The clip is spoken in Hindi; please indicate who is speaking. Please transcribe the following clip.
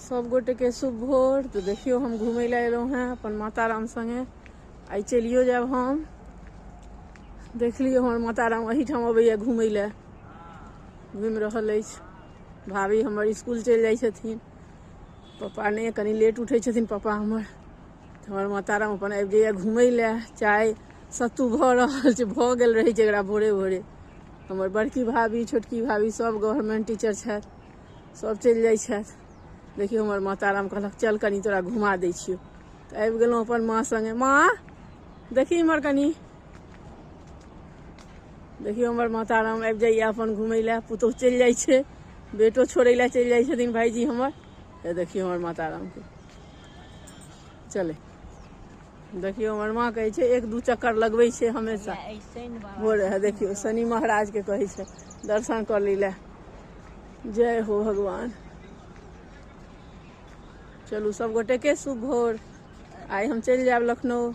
Speaker 1: सब गोटे के शुभ भोर। तो देखियो हम घूमे ला एलो हैं अपन माता राम संगे। आई चलियो जाब हम। देख लियो हमार माता राम अही ठाम अबैया घूमे ला, घूम रहल अछि। भाभी हमर स्कूल चल जाइ छथिन, पापा ने कनी लेट उठे छथिन पापा हमर। हमर माता राम अपन आबि जाइया घूमे ला। चाय सत्तू भ रहल छै, भ गेल रहे छै एकरा भोरे भोरे। हमर बड़की भाभी छोटकी भाभी सब गवर्नमेंट टीचर छथि, सब चलि जाइ छथि। देखियो हमर माता राम कहलक चल कनी तोरा घुमा दै छियो। तो आबि गेलहुँ अपन माँ संगे। माँ देखी इम्हर कनी। देखियो हमर माता राम आबि जाइया अपन घूमे ला। पुतोह चलि जाइ छै, बेटो छोड़े ला चलि जाइ छथिन भाईजी हमर। देखियो हमर माता राम के चले। देखियो हमर माँ कहे छै 1-2 चक्कर लगबै छै हमेशा भोरे। है देखियो शनि महाराज के कहे छै दर्शन कर ली ला। जय हो भगवान। चलू सब गोटे के शुभ भोर। आई हम चल जाब लखनऊ।